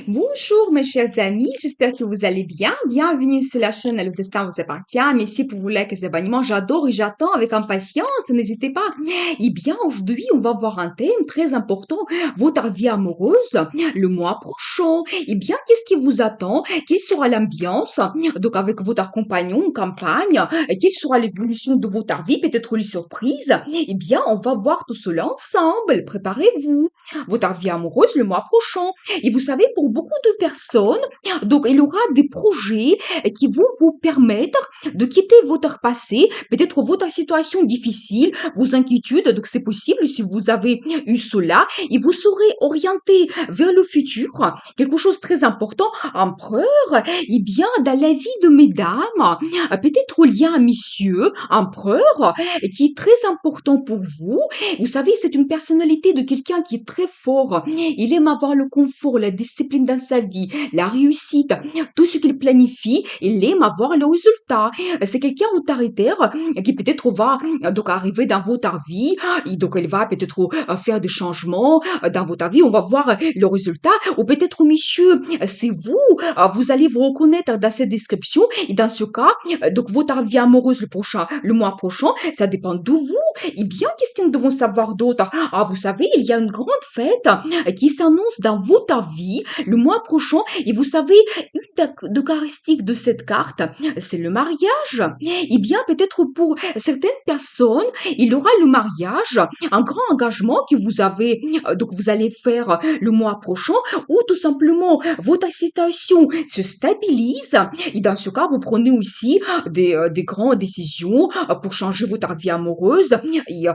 Bonjour mes chers amis, j'espère que vous allez bien. Bienvenue sur la chaîne Le Destin vous appartient. Merci pour vos likes et abonnements. J'adore et j'attends avec impatience. N'hésitez pas. Eh bien, aujourd'hui, on va voir un thème très important. Votre vie amoureuse le mois prochain. Eh bien, qu'est-ce qui vous attend? Quelle sera l'ambiance? Donc, avec votre compagnon en campagne, quelle sera l'évolution de votre vie? Peut-être les surprises? Eh bien, on va voir tout cela ensemble. Préparez-vous. Votre vie amoureuse le mois prochain. Et vous savez, pour beaucoup de personnes, donc il y aura des projets qui vont vous permettre de quitter votre passé, peut-être votre situation difficile, vos inquiétudes. Donc c'est possible si vous avez eu cela et vous serez orienté vers le futur, quelque chose de très important, empereur, et bien dans la vie de mesdames, peut-être lié à monsieur, empereur, qui est très important pour vous. Vous savez, c'est une personnalité de quelqu'un qui est très fort. Il aime avoir le confort, la discipline dans sa vie, la réussite, tout ce qu'il planifie, il aime avoir le résultat. C'est quelqu'un autoritaire qui peut-être va donc arriver dans votre vie, et donc elle va peut-être faire des changements dans votre vie, on va voir le résultat, ou peut-être monsieur, c'est vous, vous allez vous reconnaître dans cette description, et dans ce cas, donc votre vie amoureuse le mois prochain, ça dépend de vous. Et bien, qu'est-ce que nous devons savoir d'autre? Ah, vous savez, il y a une grande fête qui s'annonce dans votre vie le mois prochain. Et vous savez, une des caractéristiques de cette carte, c'est le mariage. Eh bien, peut-être pour certaines personnes, il y aura le mariage, un grand engagement que vous avez, donc vous allez faire le mois prochain, ou tout simplement votre situation se stabilise. Et dans ce cas, vous prenez aussi des grandes décisions pour changer votre vie amoureuse et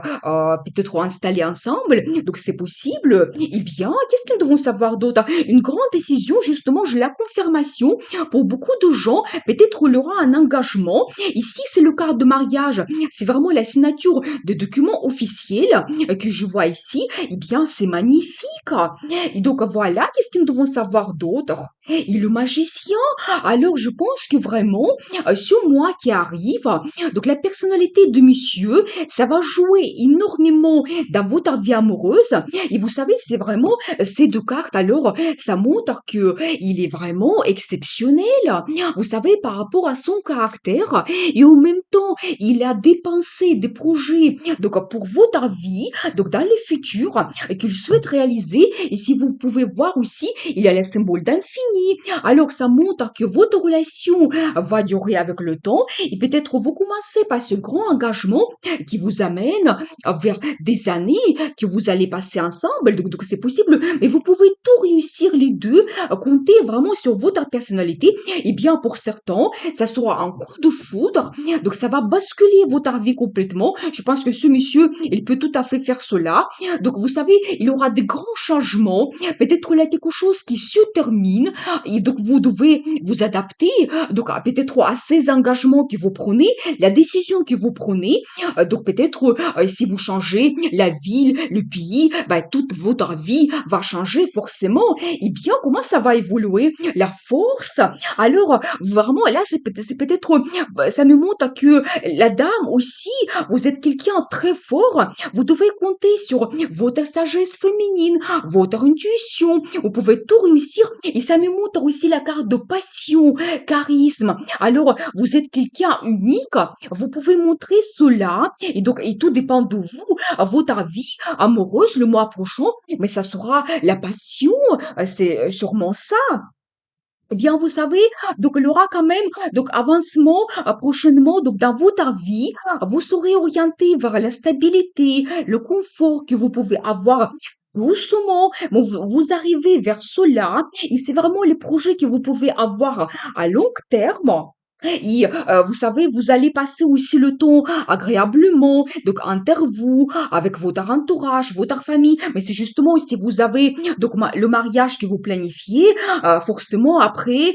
peut-être installer ensemble. Donc c'est possible. Eh bien, qu'est-ce que nous devons savoir d'autre? Une grande décision, justement, j'ai la confirmation pour beaucoup de gens. Peut-être il y aura un engagement. Ici, c'est le cas de mariage. C'est vraiment la signature de documents officiels que je vois ici. Eh bien, c'est magnifique. Et donc voilà, qu'est-ce que nous devons savoir d'autre? Et le magicien? Alors, je pense que vraiment, ce mois qui arrive, donc la personnalité de monsieur, ça va jouer énormément dans votre vie amoureuse. Et vous savez, c'est vraiment ces deux cartes. Alors, ça montre que il est vraiment exceptionnel. Vous savez, par rapport à son caractère, et en même temps, il a dépensé des projets donc pour votre vie, donc dans le futur, qu'il souhaite réaliser. Et si vous pouvez voir aussi, il y a le symbole d'infini. Alors, ça montre que votre relation va durer avec le temps. Et peut-être vous commencez par ce grand engagement qui vous amène vers des années que vous allez passer ensemble. Donc c'est possible, mais vous pouvez tout réussir les deux, compter vraiment sur votre personnalité. Et bien, pour certains, ça sera un coup de foudre. Donc ça va basculer votre vie complètement. Je pense que ce monsieur, il peut tout à fait faire cela. Donc vous savez, il y aura des grands changements. Peut-être là quelque chose qui se termine. Et donc vous devez vous adapter. Donc peut-être à ces engagements que vous prenez, la décision que vous prenez. Donc peut-être si vous changez la ville, le pays, bah, toute votre vie va changer forcément. Et bien, comment ça va évoluer? La force. Alors, vraiment, là, c'est peut-être, ça me montre que la dame aussi, vous êtes quelqu'un de très fort. Vous devez compter sur votre sagesse féminine, votre intuition. Vous pouvez tout réussir. Et ça me montre aussi la carte de passion, charisme. Alors, vous êtes quelqu'un unique. Vous pouvez montrer cela. Et donc, et tout dépend de vous, votre vie amoureuse le mois prochain. Mais ça sera la passion. C'est sûrement ça. Eh bien, vous savez, donc il y aura quand même donc avancement prochainement donc dans votre vie, vous serez orienté vers la stabilité, le confort que vous pouvez avoir doucement, mais vous arrivez vers cela et c'est vraiment les projets que vous pouvez avoir à long terme. Et vous savez, vous allez passer aussi le temps agréablement, donc entre vous, avec votre entourage, votre famille. Mais c'est justement si vous avez donc le mariage que vous planifiez, forcément après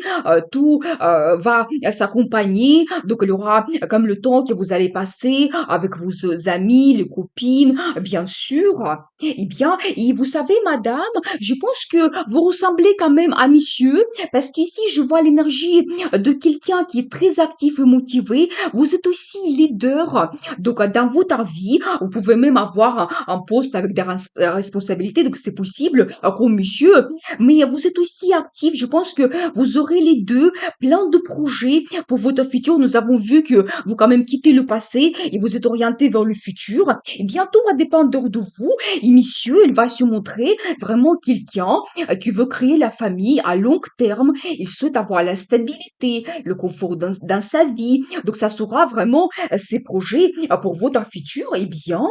tout va s'accompagner. Donc il y aura comme le temps que vous allez passer avec vos amis, les copines, bien sûr. Eh bien, et vous savez, madame, je pense que vous ressemblez quand même à monsieur, parce qu'ici je vois l'énergie de quelqu'un qui est très actif et motivé. Vous êtes aussi leader. Donc, dans votre vie, vous pouvez même avoir un poste avec des responsabilités. Donc, c'est possible, comme monsieur. Mais vous êtes aussi actif. Je pense que vous aurez les deux, plein de projets pour votre futur. Nous avons vu que vous quand même quittez le passé et vous êtes orienté vers le futur. Et bien, tout va dépendre de vous. Et monsieur, il va se montrer vraiment quelqu'un qui veut créer la famille à long terme. Il souhaite avoir la stabilité, le confort dans sa vie. Donc, ça sera vraiment ses projets pour votre futur. Eh bien,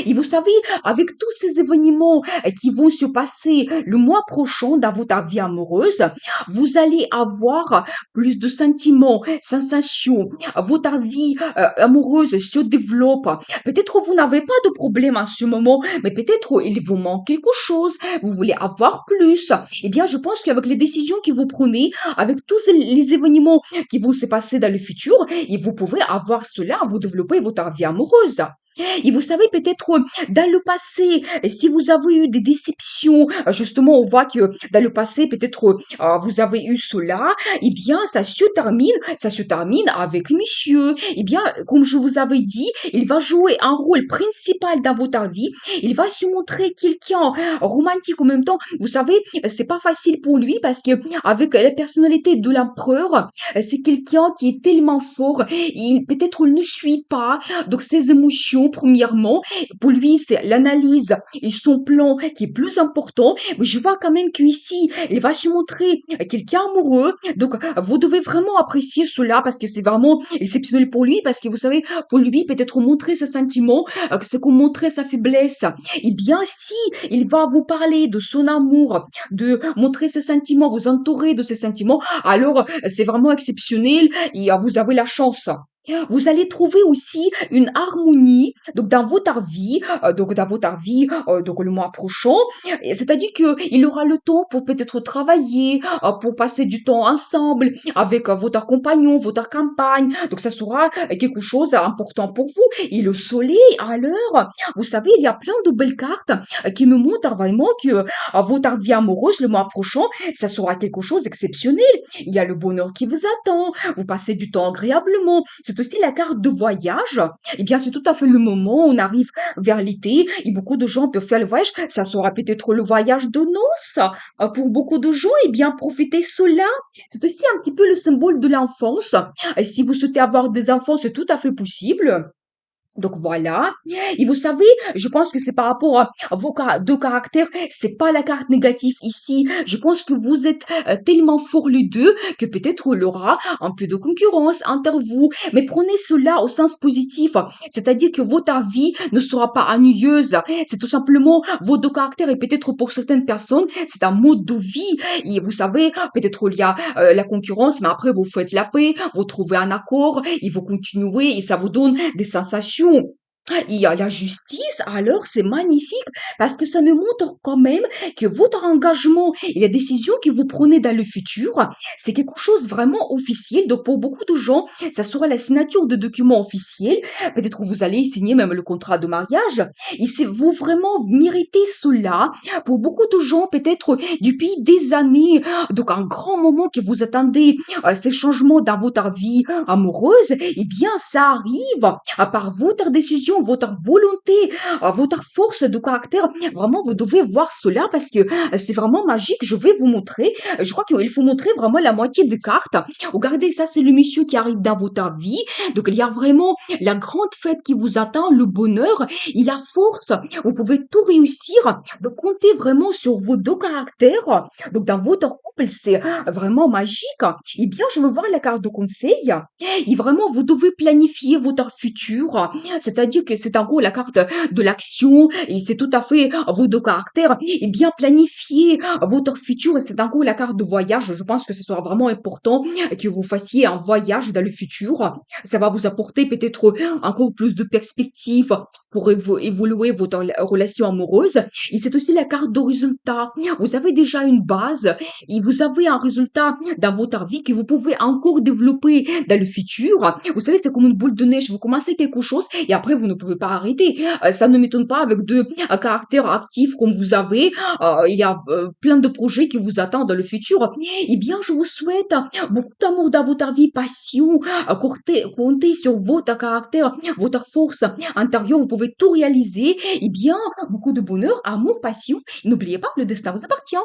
et vous savez, avec tous ces événements qui vont se passer le mois prochain dans votre vie amoureuse, vous allez avoir plus de sentiments, sensations. Votre vie amoureuse se développe. Peut-être vous n'avez pas de problème en ce moment, mais peut-être il vous manque quelque chose. Vous voulez avoir plus. Eh bien, je pense qu'avec les décisions que vous prenez, avec tous les événements qui vont se passer dans le futur, et vous pouvez avoir cela, vous développer votre vie amoureuse. Et vous savez, peut-être dans le passé, si vous avez eu des déceptions, justement, on voit que dans le passé, peut-être vous avez eu cela, eh bien, ça se termine avec monsieur. Eh bien, comme je vous avais dit, il va jouer un rôle principal dans votre vie. Il va se montrer quelqu'un romantique en même temps. Vous savez, c'est pas facile pour lui parce que avec la personnalité de l'empereur, c'est quelqu'un qui est tellement fort. Il peut-être il ne suit pas. Donc, ses émotions, premièrement, pour lui, c'est l'analyse et son plan qui est plus important. Mais je vois quand même qu'ici, il va se montrer quelqu'un amoureux. Donc, vous devez vraiment apprécier cela parce que c'est vraiment exceptionnel pour lui. Parce que vous savez, pour lui, peut-être montrer ses sentiments, c'est comme montrer sa faiblesse. Eh bien, si il va vous parler de son amour, de montrer ses sentiments, vous entourer de ses sentiments, alors c'est vraiment exceptionnel et vous avez la chance. Vous allez trouver aussi une harmonie donc dans votre vie donc le mois prochain. C'est-à-dire que il aura le temps pour peut-être travailler, pour passer du temps ensemble avec votre compagnon, votre compagne. Donc ça sera quelque chose d'important pour vous. Et le soleil, alors, vous savez, il y a plein de belles cartes qui me montrent vraiment que votre vie amoureuse le mois prochain, ça sera quelque chose d'exceptionnel. Il y a le bonheur qui vous attend. Vous passez du temps agréablement. C'est aussi la carte de voyage. Eh bien, c'est tout à fait le moment où on arrive vers l'été et beaucoup de gens peuvent faire le voyage. Ça sera peut-être le voyage de noces. Pour beaucoup de gens, eh bien, profitez cela. C'est aussi un petit peu le symbole de l'enfance. Si vous souhaitez avoir des enfants, c'est tout à fait possible. Donc voilà. Et vous savez, je pense que c'est par rapport à vos deux caractères, c'est pas la carte négative ici. Je pense que vous êtes tellement forts les deux que peut-être il y aura un peu de concurrence entre vous. Mais prenez cela au sens positif. C'est-à-dire que votre vie ne sera pas ennuyeuse. C'est tout simplement vos deux caractères et peut-être pour certaines personnes, c'est un mode de vie. Et vous savez, peut-être il y a la concurrence, mais après vous faites la paix, vous trouvez un accord, et vous continuez et ça vous donne des sensations. Il y a la justice, alors c'est magnifique parce que ça me montre quand même que votre engagement et les décisions que vous prenez dans le futur, c'est quelque chose vraiment officiel. Donc pour beaucoup de gens, ça sera la signature de documents officiels. Peut-être que vous allez signer même le contrat de mariage. Et c'est vous vraiment méritez cela. Pour beaucoup de gens, peut-être depuis des années, donc un grand moment que vous attendez ces changements dans votre vie amoureuse, eh bien ça arrive par votre décision, votre volonté, votre force de caractère. Vraiment, vous devez voir cela parce que c'est vraiment magique. Je vais vous montrer. Je crois qu'il faut montrer vraiment la moitié des cartes. Regardez, ça, c'est le monsieur qui arrive dans votre vie. Donc, il y a vraiment la grande fête qui vous attend, le bonheur et la force. Vous pouvez tout réussir. Donc, comptez vraiment sur vos deux caractères. Donc, dans votre couple, c'est vraiment magique. Eh bien, je veux voir la carte de conseil. Et vraiment, vous devez planifier votre futur. C'est-à-dire que c'est en gros la carte de l'action et c'est tout à fait vos deux caractères. Et bien planifier votre futur, c'est en gros la carte de voyage. Je pense que ce sera vraiment important que vous fassiez un voyage dans le futur. Ça va vous apporter peut-être encore plus de perspectives pour évoluer votre relation amoureuse. Et c'est aussi la carte de résultat. Vous avez déjà une base et vous avez un résultat dans votre vie que vous pouvez encore développer dans le futur. Vous savez, c'est comme une boule de neige. Vous commencez quelque chose et après, vous ne ne pouvez pas arrêter. Ça ne m'étonne pas avec 2 caractères actifs comme vous avez, il y a, plein de projets qui vous attendent dans le futur. Eh bien, je vous souhaite beaucoup d'amour dans votre vie, passion, comptez sur votre caractère, votre force intérieure, vous pouvez tout réaliser. Eh bien, beaucoup de bonheur, amour, passion. N'oubliez pas, le destin vous appartient.